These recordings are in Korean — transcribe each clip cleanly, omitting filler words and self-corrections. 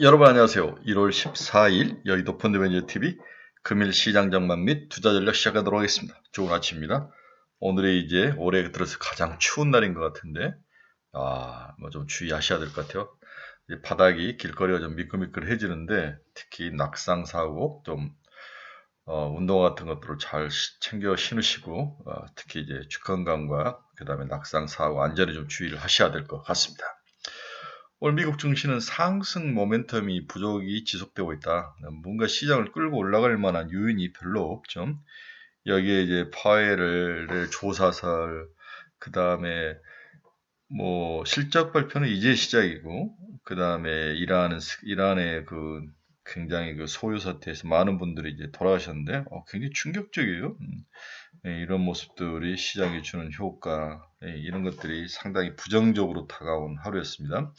여러분 안녕하세요. 1월 14일 여의도 펀드매니저TV 금일 시장 전망 및 투자 전략 시작하도록 하겠습니다. 좋은 아침입니다. 오늘이 이제 올해 들어서 가장 추운 날인 것 같은데 뭐 좀 주의하셔야 될 것 같아요. 이제 바닥이 길거리가 좀 미끌미끌해지는데 특히 낙상 사고 좀 운동화 같은 것들을 잘 챙겨 신으시고 특히 이제 주 건강과 그 다음에 낙상 사고 안전에 좀 주의를 하셔야 될 것 같습니다. 오늘 미국 증시는 상승 모멘텀이 부족이 지속되고 있다. 뭔가 시장을 끌고 올라갈 만한 요인이 별로 없죠. 여기에 이제 파웰의 조사설, 그 다음에 뭐 실적 발표는 이제 시작이고, 그 다음에 이란의 그 굉장히 그 소요 사태에서 많은 분들이 이제 돌아가셨는데, 굉장히 충격적이에요. 이런 모습들이 시장에 주는 효과, 이런 것들이 상당히 부정적으로 다가온 하루였습니다.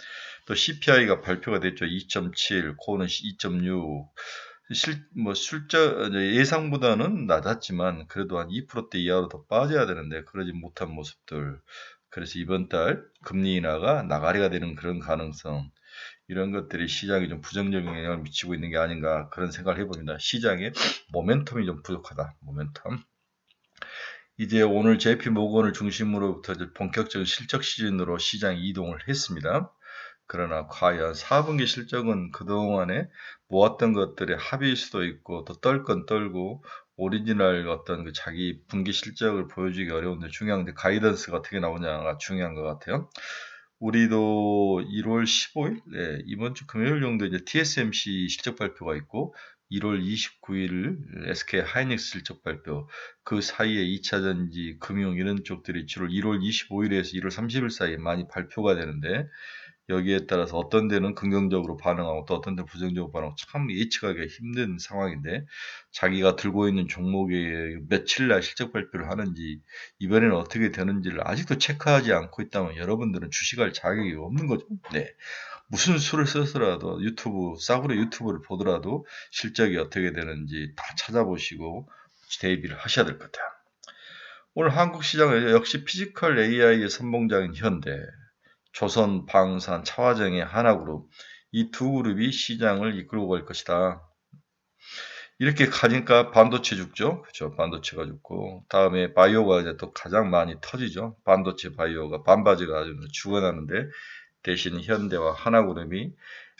또 CPI가 발표가 됐죠. 2.7, 코어는 2.6. 예상보다는 낮았지만 그래도 한 2%대 이하로 더 빠져야 되는데 그러지 못한 모습들. 그래서 이번 달 금리 인하가 나가리가 되는 그런 가능성. 이런 것들이 시장에 좀 부정적인 영향을 미치고 있는 게 아닌가 그런 생각을 해봅니다. 시장의 모멘텀이 좀 부족하다. 모멘텀. 이제 오늘 JP 모건을 중심으로부터 본격적인 실적 시즌으로 시장이 이동을 했습니다. 그러나 과연 4분기 실적은 그동안에 모았던 것들의 합의일 수도 있고 또 떨 건 떨고 오리지널 어떤 그 자기 분기 실적을 보여주기 어려운데 중요한 데 가이던스가 어떻게 나오냐가 중요한 것 같아요. 우리도 1월 15일, 이번 주 금요일 정도 이제 TSMC 실적 발표가 있고 1월 29일 SK 하이닉스 실적 발표, 그 사이에 2차전지, 금융 이런 쪽들이 주로 1월 25일에서 1월 30일 사이에 많이 발표가 되는데 여기에 따라서 어떤 데는 긍정적으로 반응하고 또 어떤 데는 부정적으로 반응하고 참 예측하기가 힘든 상황인데 자기가 들고 있는 종목에 며칠 날 실적 발표를 하는지 이번에는 어떻게 되는지를 아직도 체크하지 않고 있다면 여러분들은 주식할 자격이 없는 거죠. 네. 무슨 수를 써서라도 싸구려 유튜브를 보더라도 실적이 어떻게 되는지 다 찾아보시고 대비를 하셔야 될 것 같아요. 오늘 한국 시장은 역시 피지컬 AI의 선봉장인 현대, 조선, 방산, 차화정의 하나그룹, 이 두 그룹이 시장을 이끌고 갈 것이다. 이렇게 가니까 반도체 죽죠. 그렇죠. 반도체가 죽고 다음에 바이오가 이제 또 가장 많이 터지죠. 반도체 바이오가 반바지가 아주 죽어나는데 대신 현대와 하나그룹이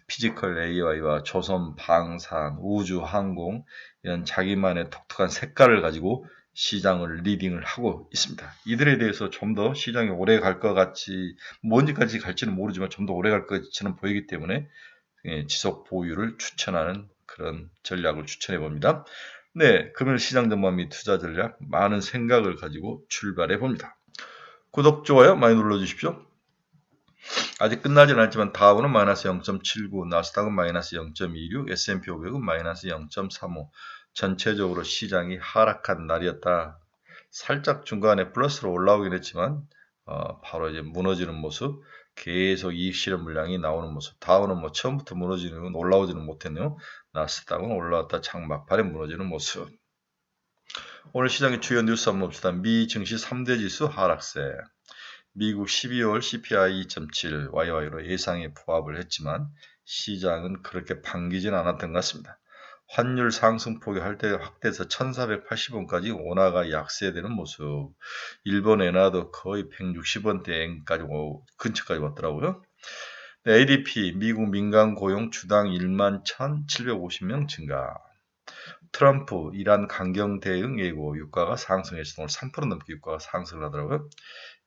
피지컬 AI와 조선, 방산, 우주, 항공 이런 자기만의 독특한 색깔을 가지고 시장을 리딩을 하고 있습니다. 이들에 대해서 좀 더 시장이 오래 갈 것 같이 뭔지까지 갈지는 모르지만 좀 더 오래 갈 것처럼 보이기 때문에 지속 보유를 추천하는 그런 전략을 추천해 봅니다. 네, 금일 시장 전망 및 투자 전략 많은 생각을 가지고 출발해 봅니다. 구독, 좋아요 많이 눌러주십시오. 아직 끝나지는 않지만 다우는 마이너스 0.79, 나스닥은 마이너스 0.26, S&P 500은 마이너스 0.35. 전체적으로 시장이 하락한 날이었다. 살짝 중간에 플러스로 올라오긴 했지만 바로 이제 무너지는 모습, 계속 이익 실현 물량이 나오는 모습. 다우는 뭐 처음부터 무너지는 올라오지는 못했네요. 나스닥은 올라왔다 창 막판에 무너지는 모습. 오늘 시장의 주요 뉴스 한번 봅시다. 미 증시 3대 지수 하락세. 미국 12월 CPI 2.7 YY로 예상에 부합을 했지만 시장은 그렇게 반기진 않았던 것 같습니다. 환율 상승폭이 확대해서 1480원까지 원화가 약세되는 모습. 일본 엔화도 거의 160원대까지 근처까지 왔더라고요. ADP 미국 민간 고용 주당 1만 1750명 증가. 트럼프 이란 강경 대응 예고 유가가 상승해서 오늘 3% 넘게 유가가 상승을 하더라고요.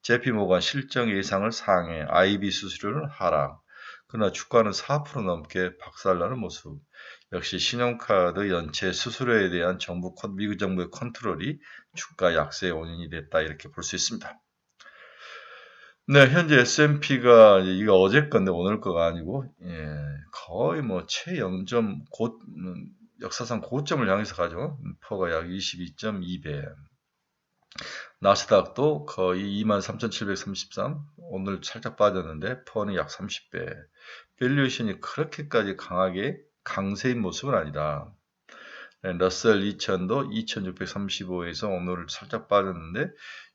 JP모건 실적 예상을 상회, IB 수수료는 하락. 그러나 주가는 4% 넘게 박살나는 모습. 역시 신용카드 연체 수수료에 대한 미국 정부의 컨트롤이 주가 약세의 원인이 됐다 이렇게 볼 수 있습니다. 네, 현재 S&P가 이거 어제 건데 오늘 거가 아니고 거의 뭐 역사상 고점을 향해서 가죠. 퍼가 약 22.2배. 나스닥도 거의 23,733, 오늘 살짝 빠졌는데 퍼는 약 30배. 밸류에이션이 그렇게까지 강세인 모습은 아니다. 러셀 2000도 2635에서 오늘 살짝 빠졌는데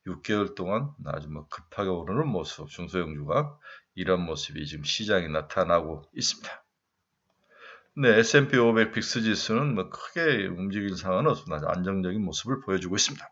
6개월 동안 아주 뭐 급하게 오르는 모습, 중소형주가 이런 모습이 지금 시장에 나타나고 있습니다. 네, S&P 500 빅스 지수는 뭐 크게 움직일 상황은 없습니다. 안정적인 모습을 보여주고 있습니다.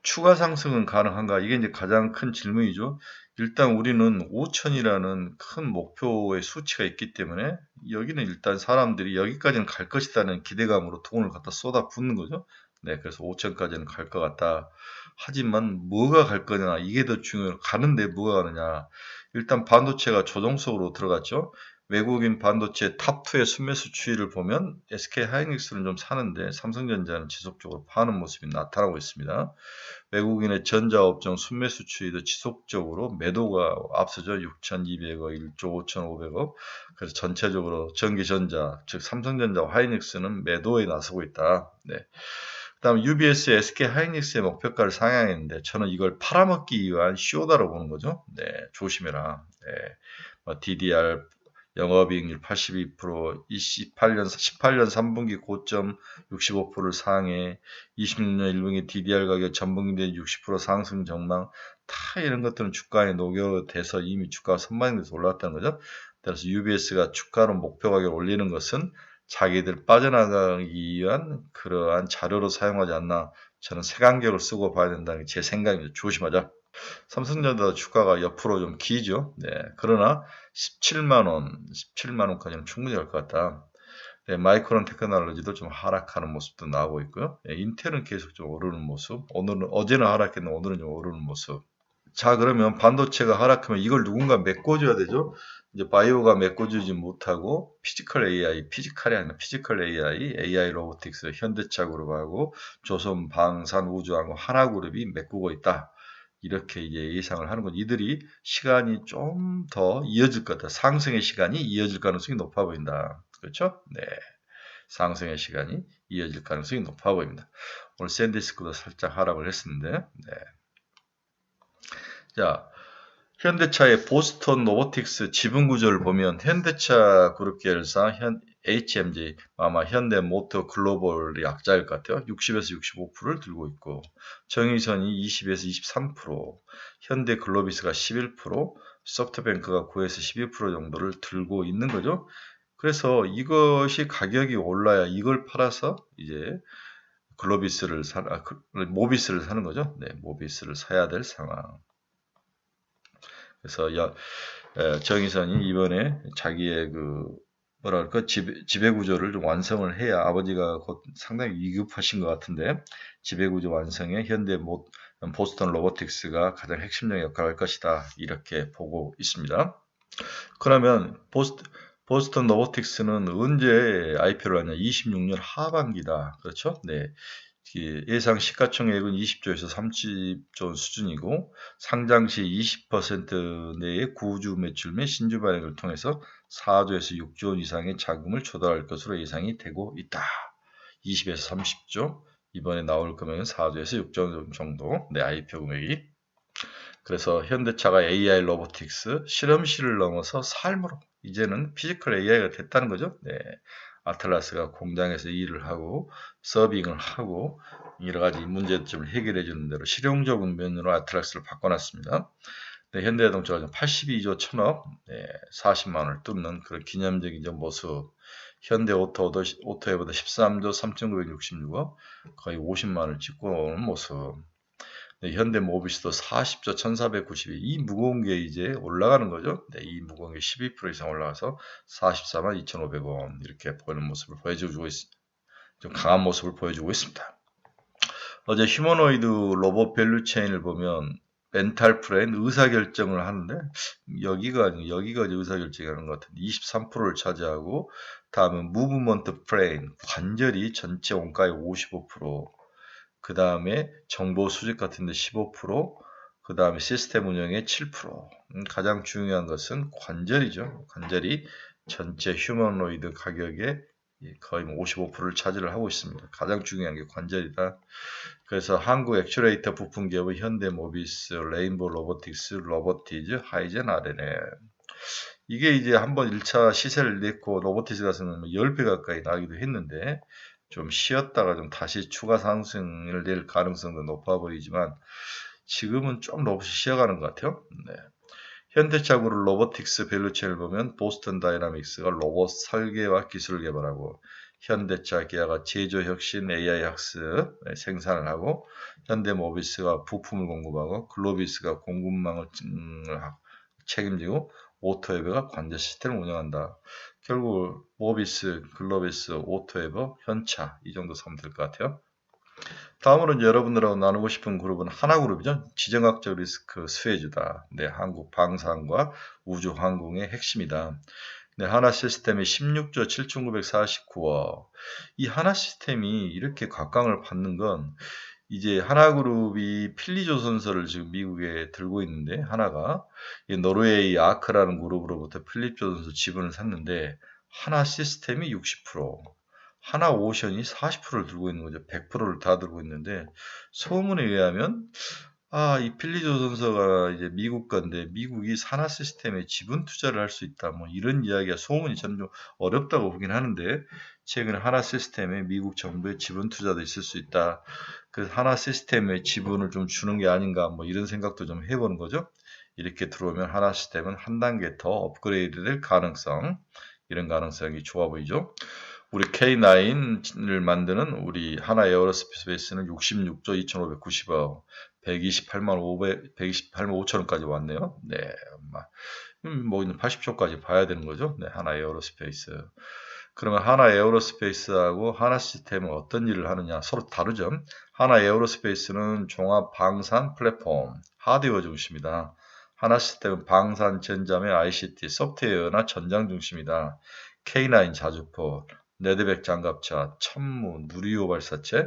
추가 상승은 가능한가? 이게 이제 가장 큰 질문이죠. 일단 우리는 5천이라는 큰 목표의 수치가 있기 때문에 여기는 일단 사람들이 여기까지는 갈 것이라는 기대감으로 돈을 갖다 쏟아 붓는 거죠. 네, 그래서 5천까지는 갈 것 같다. 하지만 뭐가 갈 거냐? 이게 더 중요해요. 가는데 뭐가 가느냐? 일단 반도체가 조정석으로 들어갔죠. 외국인 반도체 탑2의 순매수 추이를 보면 SK 하이닉스는 좀 사는데 삼성전자는 지속적으로 파는 모습이 나타나고 있습니다. 외국인의 전자업종 순매수 추이도 지속적으로 매도가 앞서죠. 6,200억, 1조 5,500억. 그래서 전체적으로 전기전자, 즉 삼성전자와 하이닉스는 매도에 나서고 있다. 네. 그다음 UBS, SK 하이닉스의 목표가를 상향했는데 저는 이걸 팔아먹기 위한 쇼다로 보는 거죠. 네, 조심해라. 네. DDR 영업이익률 82%, 18년 3분기 고점 65%를 상해, 26년 1분기 DDR 가격 전분기 대비 60% 상승 전망, 다 이런 것들은 주가에 녹여돼서 이미 주가가 선반영돼서 올라왔다는 거죠. 따라서 UBS가 주가로 목표 가격을 올리는 것은 자기들 빠져나가기 위한 그러한 자료로 사용하지 않나, 저는 색안경을 쓰고 봐야 된다는 게 제 생각입니다. 조심하자. 삼성전자 주가가 옆으로 좀 기죠. 네. 그러나 17만 원까지는 충분히 갈 것 같다. 네, 마이크론 테크놀로지도 좀 하락하는 모습도 나오고 있고요. 네, 인텔은 계속 좀 오르는 모습. 오늘은 어제는 하락했는데 오늘은 좀 오르는 모습. 자, 그러면 반도체가 하락하면 이걸 누군가 메꿔줘야 되죠. 이제 바이오가 메꿔주지 못하고 피지컬 AI, 피지컬이 아니라 피지컬 AI 로보틱스, 현대차그룹하고 조선 방산우주하고 하나그룹이 메꾸고 있다. 이렇게 이제 예상을 하는 건 이들이 시간이 좀 더 이어질 것 같다. 상승의 시간이 이어질 가능성이 높아 보인다. 그렇죠? 네. 상승의 시간이 이어질 가능성이 높아 보입니다. 오늘 샌디스크도 살짝 하락을 했었는데, 네. 자, 현대차의 보스턴 로보틱스 지분 구조를 보면 현대차 그룹 계열사 HMG, 아마 현대모터 글로벌이 약자일 것 같아요. 60에서 65%를 들고 있고, 정의선이 20에서 23%, 현대글로비스가 11%, 소프트뱅크가 9에서 12% 정도를 들고 있는 거죠. 그래서 이것이 가격이 올라야 이걸 팔아서 이제 모비스를 사는 거죠. 네, 모비스를 사야 될 상황. 그래서 정의선이 이번에 자기의 뭐랄까 지배 구조를 좀 완성을 해야, 아버지가 곧 상당히 위급하신 것 같은데 지배 구조 완성에 보스턴 로보틱스가 가장 핵심적 역할을 할 것이다, 이렇게 보고 있습니다. 그러면 보스턴 로보틱스는 언제 IPO를 하냐? 26년 하반기다. 그렇죠? 네. 예상 시가총액은 20조에서 30조 수준이고, 상장 시 20% 내의 구주 매출 및 신주 발행을 통해서 4조에서 6조 원 이상의 자금을 조달할 것으로 예상이 되고 있다. 20에서 30조, 이번에 나올 금액은 4조에서 6조 정도, 네, IPO 금액이. 그래서 현대차가 AI 로보틱스 실험실을 넘어서 삶으로 이제는 피지컬 AI가 됐다는 거죠. 네. 아틀라스가 공장에서 일을 하고 서빙을 하고 여러 가지 문제점을 해결해 주는 대로 실용적인 면으로 아틀라스를 바꿔놨습니다. 네, 현대자동차가 82조 1000억, 네, 40만 원을 뚫는 그런 기념적인 모습. 현대오토에보다 13조 3966억, 거의 50만 원을 찍고 오는 모습. 네, 현대모비스도 40조 1492, 이 무거운 게 이제 올라가는 거죠. 네, 이 무거운 게 12% 이상 올라가서 44만 2,500원 이렇게 보이는 모습을 보여주고 좀 강한 모습을 보여주고 있습니다. 어제 휴머노이드 로봇 밸류체인을 보면 멘탈 프레임 의사결정을 하는데, 여기가 의사결정이 하는 것 같은데 23%를 차지하고, 다음은 무브먼트 프레임 관절이 전체 원가의 55%, 그 다음에 정보 수집 같은데 15%, 그 다음에 시스템 운영의 7%. 가장 중요한 것은 관절이죠. 관절이 전체 휴머노이드 가격의 거의 55%를 차지를 하고 있습니다. 가장 중요한 게 관절이다. 그래서 한국 액츄레이터 부품 기업의 현대모비스, 레인보우 로보틱스, 로보티즈, 하이젠 RNL. 이게 이제 한번 1차 시세를 냈고 로보티즈 가서는 10배 가까이 나기도 했는데, 좀 쉬었다가 좀 다시 추가 상승을 낼 가능성도 높아 보이지만 지금은 좀 로봇이 쉬어가는 것 같아요. 네. 현대차 그룹 로보틱스 밸류체인을 보면 보스턴 다이나믹스가 로봇 설계와 기술을 개발하고 현대차 기아가 제조 혁신 AI 학습 생산을 하고 현대모비스가 부품을 공급하고 글로비스가 공급망을 책임지고 오토에버가 관제 시스템을 운영한다. 결국 모비스, 글로비스, 오토에버, 현차 이 정도 쓰면 될 것 같아요. 다음으로 여러분들하고 나누고 싶은 그룹은 하나그룹이죠. 지정학적 리스크 수혜주다. 네, 한국 방산과 우주항공의 핵심이다. 네, 하나시스템이 16조 7,949억. 이 하나시스템이 이렇게 각광을 받는 건 이제 하나그룹이 필리조선소를 지금 미국에 들고 있는데 하나가 노르웨이 아크라는 그룹으로부터 필리조선소 지분을 샀는데 하나시스템이 60%, 하나오션이 40%를 들고 있는 거죠. 100%를 다 들고 있는데 소문에 의하면 이 필리조선소가 이제 미국 건데 미국이 산하 시스템에 지분 투자를 할 수 있다. 뭐 이런 이야기가 소문이 저는 좀 어렵다고 보긴 하는데 최근에 하나 시스템에 미국 정부의 지분 투자도 있을 수 있다. 그래서 하나 시스템에 지분을 좀 주는 게 아닌가 뭐 이런 생각도 좀 해보는 거죠. 이렇게 들어오면 하나 시스템은 한 단계 더 업그레이드 될 가능성 이런 가능성이 좋아 보이죠. 우리 K9을 만드는 우리 하나 에어로스페이스는 66조 2,590억, 128만 5천원까지 왔네요. 네, 뭐 80조까지 봐야 되는 거죠. 네, 하나 에어로스페이스. 그러면 하나 에어로스페이스하고 하나 시스템은 어떤 일을 하느냐 서로 다르죠. 하나 에어로스페이스는 종합 방산 플랫폼 하드웨어 중심이다. 하나 시스템은 방산 전자의 ICT 소프트웨어나 전장 중심이다. K9 자주포, 레드백 장갑차, 천무, 누리호 발사체,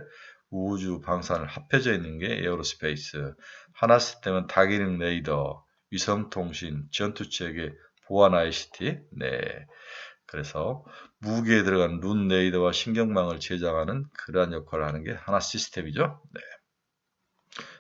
우주 방산을 합해져 있는 게 에어로스페이스. 하나 시스템은 다기능 레이더, 위성통신, 전투체계, 보안 ICT. 네. 그래서 무기에 들어간 룬 레이더와 신경망을 제작하는 그러한 역할을 하는 게 하나 시스템이죠. 네.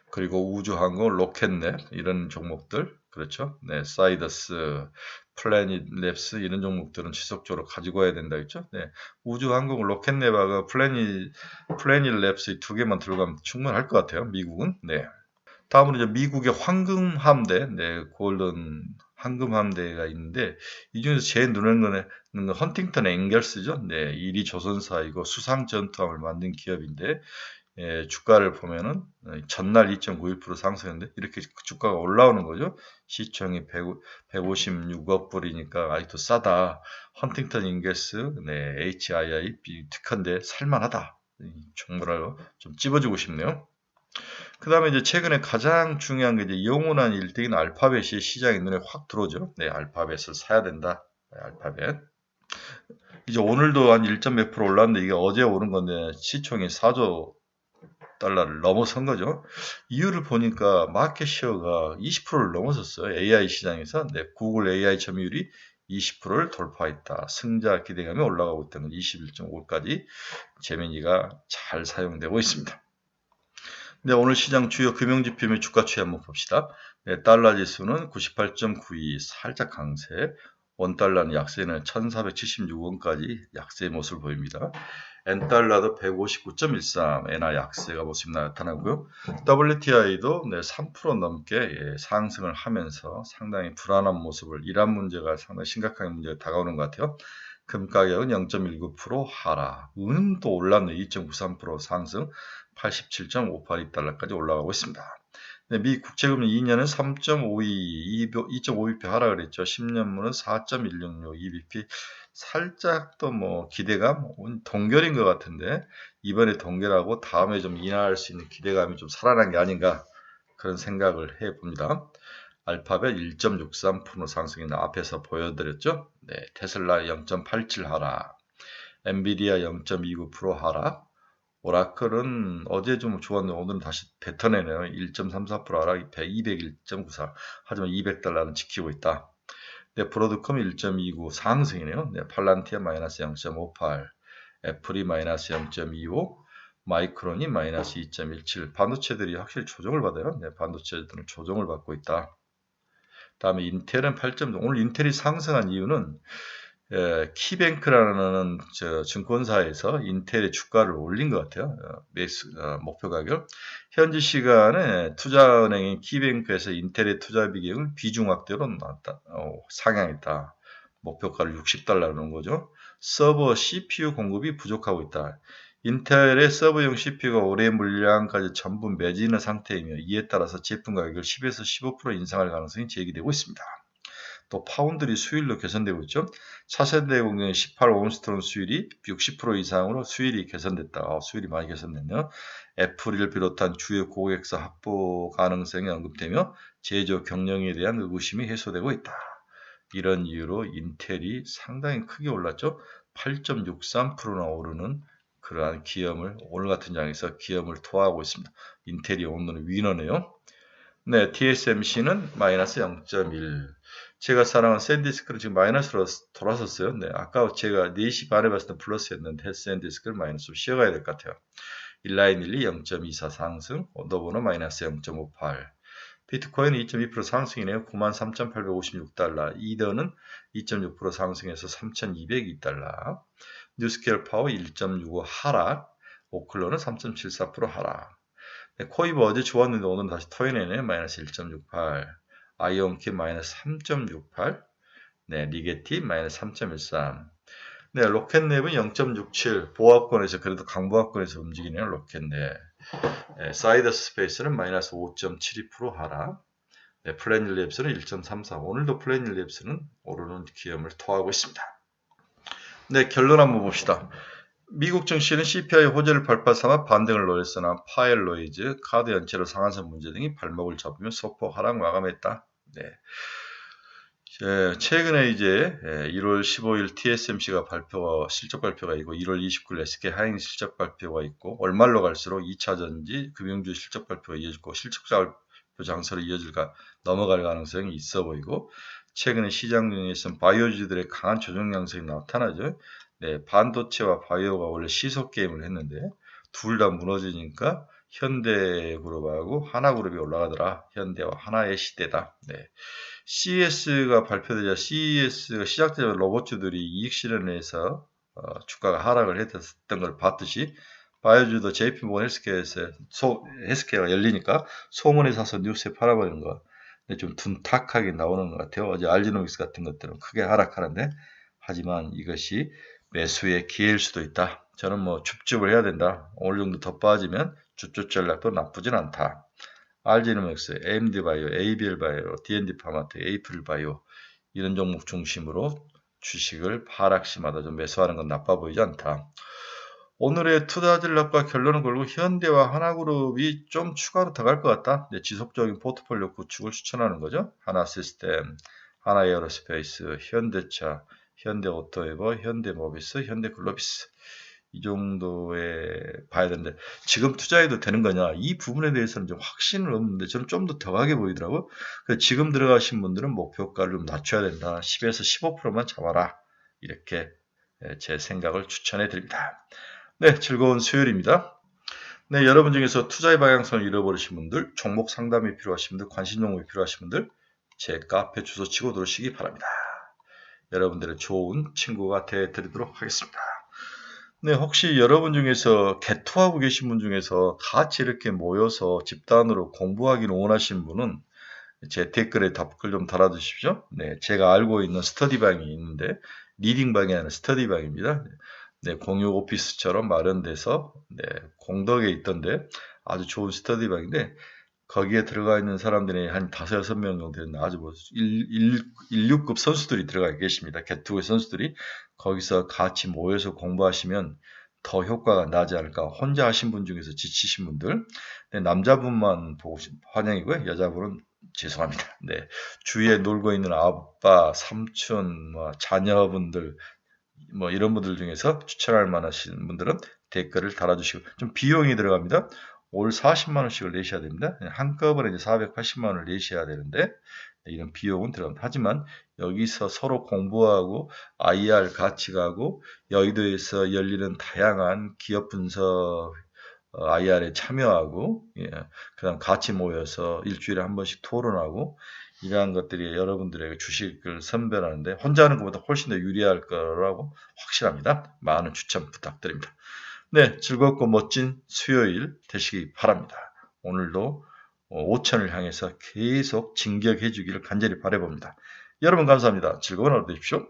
그리고 우주항공, 로켓넷 이런 종목들 그렇죠. 네, 사이더스, 플래닛 랩스 이런 종목들은 지속적으로 가지고 와야 된다 했죠. 네, 우주항공, 로켓넷하고 플래닛 랩스 두 개만 들고 가면 충분할 것 같아요. 미국은. 네. 다음으로 이제 미국의 황금 함대, 네, 골든 황금 함대가 있는데 이 중에서 제일 눈에 넣는 건 헌팅턴 앵겔스죠. 네, 1위 조선사이고 수상 전투함을 만든 기업인데 주가를 보면은 전날 2.91% 상승했는데 이렇게 주가가 올라오는 거죠. 시총이 156억 불이니까 아직도 싸다. 헌팅턴 앵겔스, 네, HII 특허인데 살만하다. 정보를 좀 찝어주고 싶네요. 그 다음에 이제 최근에 가장 중요한 게 이제 영원한 1등인 알파벳이 시장에 눈에 확 들어오죠. 네, 알파벳을 사야 된다. 네, 알파벳. 이제 오늘도 한 1. 몇 프로 올랐는데 이게 어제 오른 건데 시총이 4조 달러를 넘어선 거죠. 이유를 보니까 마켓시어가 20%를 넘어섰어요. AI 시장에서. 네, 구글 AI 점유율이 20%를 돌파했다. 승자 기대감이 올라가고 있다는 21.5까지 재민이가 잘 사용되고 있습니다. 네, 오늘 시장 주요 금융지표 및 주가 추이 한번 봅시다. 네, 달러 지수는 98.92 살짝 강세, 원달러는 약세는 1476원까지 약세의 모습을 보입니다. N달러도 159.13, 엔화 약세가 모습 나타나고요. WTI도 네, 3% 넘게 상승을 하면서 상당히 불안한 모습을, 이란 문제가 상당히 심각한 문제가 다가오는 것 같아요. 금 가격은 0.19% 하락, 은은 또 올랐네. 2.93% 상승, 87.582달러까지 올라가고 있습니다. 네, 미 국채금리 2년은 3.52, 2.52p 하락을 했죠. 10년물은 4.166, 2bp 살짝 또 뭐 기대감, 동결인 것 같은데 이번에 동결하고 다음에 좀 인하할 수 있는 기대감이 좀 살아난 게 아닌가 그런 생각을 해봅니다. 알파벳 1.63% 상승이나 앞에서 보여드렸죠. 네, 테슬라 0.87 하락, 엔비디아 0.29% 하락, 오라클은 어제 좀 좋았는데 오늘은 다시 뱉어내네요. 1.34% 하락, 201.94. 하지만 200달러는 지키고 있다. 네, 브로드컴 1.29 상승이네요. 네, 팔란티아 마이너스 0.58, 애플이 마이너스 0.25, 마이크론이 마이너스 2.17. 반도체들이 확실히 조정을 받아요. 네, 반도체들은 조정을 받고 있다. 다음에 인텔은 8.0. 오늘 인텔이 상승한 이유는 키뱅크라는 증권사에서 인텔의 주가를 올린 것 같아요. 목표 가격. 현지 시간에 투자은행인 키뱅크에서 인텔의 투자 비중을 비중 확대로 상향했다. 목표가를 $60라는 거죠. 서버 CPU 공급이 부족하고 있다. 인텔의 서버용 CPU가 올해 물량까지 전부 매진한 상태이며 이에 따라서 제품 가격을 10에서 15% 인상할 가능성이 제기되고 있습니다. 또 파운드리 수율도 개선되고 있죠. 차세대 공정의 18옴스트롱 수율이 60% 이상으로 수율이 개선됐다. 수율이 많이 개선됐네요. 애플을 비롯한 주요 고객사 확보 가능성이 언급되며 제조 경영에 대한 의구심이 해소되고 있다. 이런 이유로 인텔이 상당히 크게 올랐죠. 8.63%나 오르는 그러한 기염을 오늘 같은 장에서 기염을 토하고 있습니다. 인텔이 오늘은 위너네요. 네, TSMC는 마이너스 0.1. 제가 사랑하는 샌디스크를 지금 마이너스로 돌아섰어요. 네, 아까 제가 4시 반에 봤을 때 플러스였는데 샌디스크를 마이너스로 쉬어가야 될 것 같아요. 일라인일리 0.24 상승, 언더보는 마이너스 0.58. 비트코인 2.2% 상승이네요. 93,856달러. 이더는 2.6% 상승해서 3,202달러. 뉴스케일 파워 1.65 하락. 오클러는 3.74% 하락. 네, 코이브 어제 좋았는데 오늘 다시 토해내네. 마이너스 1.68. 아이온키 마이너스 3.68. 네, 리게티 마이너스 3.13. 네, 로켓랩은 0.67. 보합권에서 그래도 강보합권에서 움직이네요. 로켓랩. 네, 사이더스 스페이스는 마이너스 5.72% 하락. 네, 플래닛랩스는 1.34. 오늘도 플래닛랩스는 오르는 기염을 토하고 있습니다. 네, 결론 한번 봅시다. 미국 증시는 CPI 호재를 발판 삼아 반등을 노렸으나 파웰 노이즈, 카드 연체로 상한선 문제 등이 발목을 잡으며 소폭 하락 마감했다. 네. 최근에 이제 1월 15일 TSMC가 실적 발표가 있고 1월 29일 SK 하이닉 실적 발표가 있고 월말로 갈수록 2차전지 금융주 실적 발표가 이어지고 실적 발표 장소로 넘어갈 가능성이 있어 보이고 최근에 시장 중에서는 바이오주들의 강한 조정 양상이 나타나죠. 네, 반도체와 바이오가 원래 시속 게임을 했는데 둘 다 무너지니까 현대그룹하고 하나그룹이 올라가더라. 현대와 하나의 시대다. 네. CES가 발표되자 CES가 시작되자 로봇주들이 이익 실현에서 주가가 하락을 했던 걸 봤듯이 바이오주도 JP모건 헬스케어가 열리니까 소문에 사서 뉴스에 팔아버리는 거. 근데 좀 둔탁하게 나오는 것 같아요. 어제 알지노믹스 같은 것들은 크게 하락하는데 하지만 이것이 매수의 기회일 수도 있다. 저는 줍줍을 해야 된다. 어느 정도 더 빠지면 줍줍 전략도 나쁘진 않다. 알지노믹스, AMD바이오, ABL바이오, D&D파마트, 에이플바이오 이런 종목 중심으로 주식을 하락시마다 좀 매수하는 건 나빠 보이지 않다. 오늘의 투자 전략과 결론을 걸고 현대와 하나그룹이 좀 추가로 더 갈 것 같다. 지속적인 포트폴리오 구축을 추천하는 거죠. 하나시스템, 하나에어로스페이스, 현대차, 현대오토에버, 현대모비스, 현대글로비스 이 정도에 봐야 되는데 지금 투자해도 되는 거냐 이 부분에 대해서는 좀 확신은 없는데 저는 좀 더 가게 보이더라고요. 지금 들어가신 분들은 목표가를 좀 낮춰야 된다. 10에서 15%만 잡아라. 이렇게 제 생각을 추천해 드립니다. 네, 즐거운 수요일입니다. 네, 여러분 중에서 투자의 방향성을 잃어버리신 분들, 종목 상담이 필요하신 분들, 관심 종목이 필요하신 분들 제 카페 주소 치고 들어오시기 바랍니다. 여러분들의 좋은 친구가 되어드리도록 하겠습니다. 네, 혹시 여러분 중에서 개토하고 계신 분 중에서 같이 이렇게 모여서 집단으로 공부하기를 원하시는 분은 제 댓글에 답글 좀 달아주십시오. 네, 제가 알고 있는 스터디방이 있는데 리딩방이 아니라 스터디방입니다. 네, 공유 오피스처럼 마련돼서 네, 공덕에 있던데 아주 좋은 스터디방인데 거기에 들어가 있는 사람들이 한 5-6명 정도 되는 아주 16급 선수들이 들어가 계십니다. 개투의 선수들이 거기서 같이 모여서 공부하시면 더 효과가 나지 않을까. 혼자 하신 분 중에서 지치신 분들, 네, 남자분만 보고 환영이고요. 여자분은 죄송합니다. 네, 주위에 놀고 있는 아빠, 삼촌, 자녀분들, 이런 분들 중에서 추천할 만하신 분들은 댓글을 달아주시고 좀 비용이 들어갑니다. 올 40만 원씩을 내셔야 됩니다. 한꺼번에 이제 480만 원을 내셔야 되는데 이런 비용은 들어갑니다. 하지만 여기서 서로 공부하고 IR 같이 가고 여의도에서 열리는 다양한 기업 분석 IR에 참여하고 그다음 같이 모여서 일주일에 한 번씩 토론하고 이러한 것들이 여러분들에게 주식을 선별하는데 혼자 하는 것보다 훨씬 더 유리할 거라고 확실합니다. 많은 추천 부탁드립니다. 네, 즐겁고 멋진 수요일 되시기 바랍니다. 오늘도 5천을 향해서 계속 진격해 주기를 간절히 바라봅니다. 여러분 감사합니다. 즐거운 하루 되십시오.